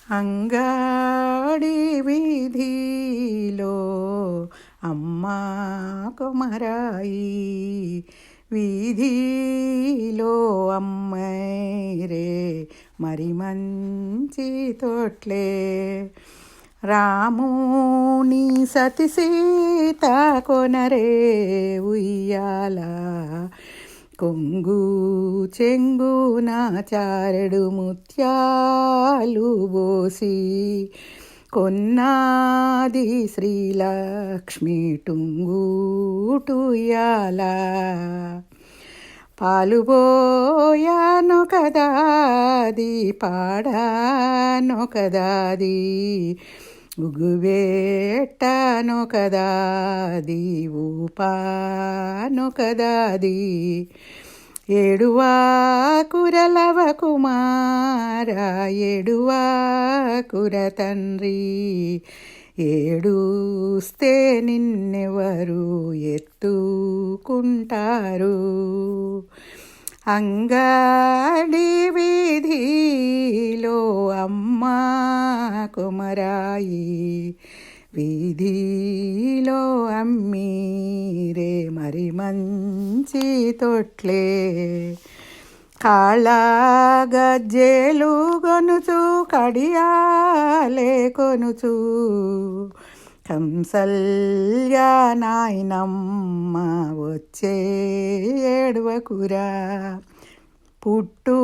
అంగాడి వీధిలో అమ్మా కొమరాయి, వీధిలో అమ్మైరే మరి మంచి తోట్లే. రాముని సతి సీత కొనరే ఉయ్యాల, కొంగు చెంగున చారెడు ముత్యాలు బోసి కొన్నాది శ్రీలక్ష్మి టుంగుటుయాల. పాలు పోయాను కదాది పాడాను కదాది, ఉగువేట్టాను కదాది ఊపాను కదాది. ఏడువా కురలవ కుమార ఏడువా కుర తండ్రి, ఏడుస్తే నిన్నెవరు ఎత్తుకుంటారు. అంగాడి వీధిలో అమ్మా కొమరాయి, వీధిలో అమ్మీరే మరి మంచి తొట్లే. కాళ్ళ గజ్జెలు కొనుచు కడియాలే కొనుచు, కంసల్య నాయనమ్మ వచ్చే ఏడవకురా. పుట్టు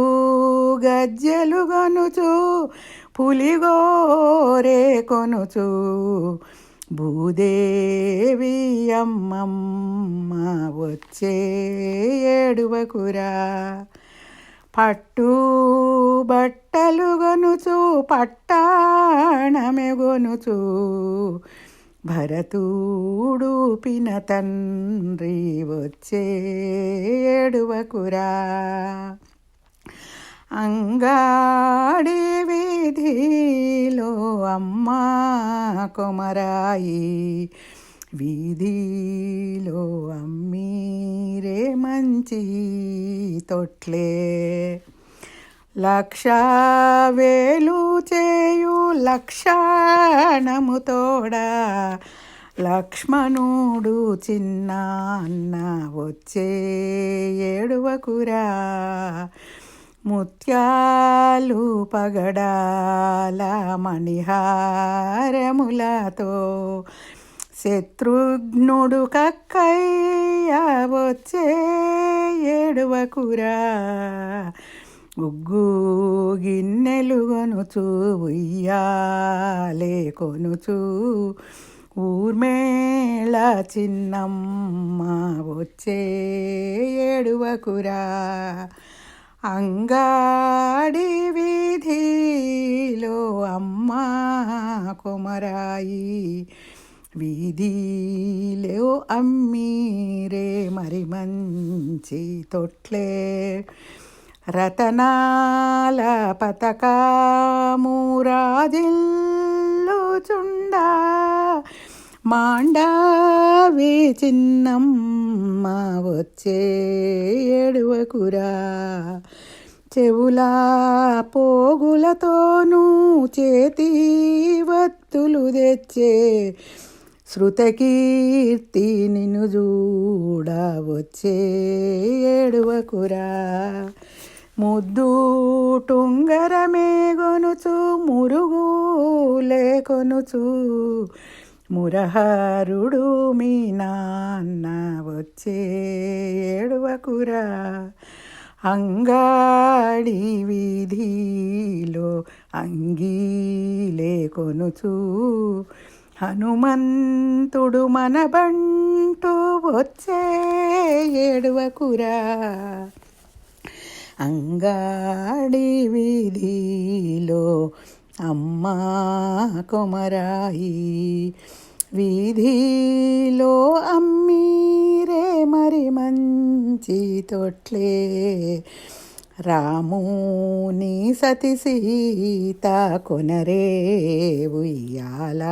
గజ్జెలు కొనుచు పులిగోరే కొనుచు, భూదేవి అమ్మమ్మ వచ్చే ఏడవకురా. పట్టు బట్టలు కొనుచు పట్టాణమే కొనుచు, భరతుడు పిన తండ్రి వచ్చే ఏడవకురా. అంగాడి వీధిలో అమ్మా కొమరాయి, వీధిలో అమ్మీరే మంచి తొట్లే. లక్ష వేలు చేయు లక్షణము తోడా, లక్ష్మణుడు చిన్న అన్న వచ్చే ఏడవకురా. ముత్యాలు పగడాల మణిహారములతో, శత్రుఘ్నుడు కక్కయ్య వచ్చే ఏడవకురా. ఉగ్గు గిన్నెలు కొనుచు ఉయ్యాలే కొనుచు, ఊర్మేళ చిన్నమ్మ వచ్చే ఏడవకురా. అంగాడి వీధిలో అమ్మా కొమరాయి, వీధిలో అమ్మీరే మరి మంచి తొట్లే. రతనాల పతకము రాజిల్లుచుండా, మాండావి చిన్నమ్మ వచ్చే ఏడవకురా. చెవుల పోగులతోనూ చేతి వత్తులు తెచ్చే, శృతకీర్తి నిన్ను చూడ వచ్చే ఏడవకురా. ముద్దు టుంగరమే కొనుచు మురుగులే కొనుచు, మురహరుడు మీ నాన్న వచ్చే ఏడవకురా. అంగాడి వీధిలో అంగీలే కొనుచు, హనుమంతుడు మన బంటు వచ్చే ఏడవకురా. అంగాడి వీధిలో అమ్మా కొమరాయి, వీధిలో అమ్మీరే మరి మంచి తొట్లే. రాముని సతి సీత కొనరే ఉయ్యాల.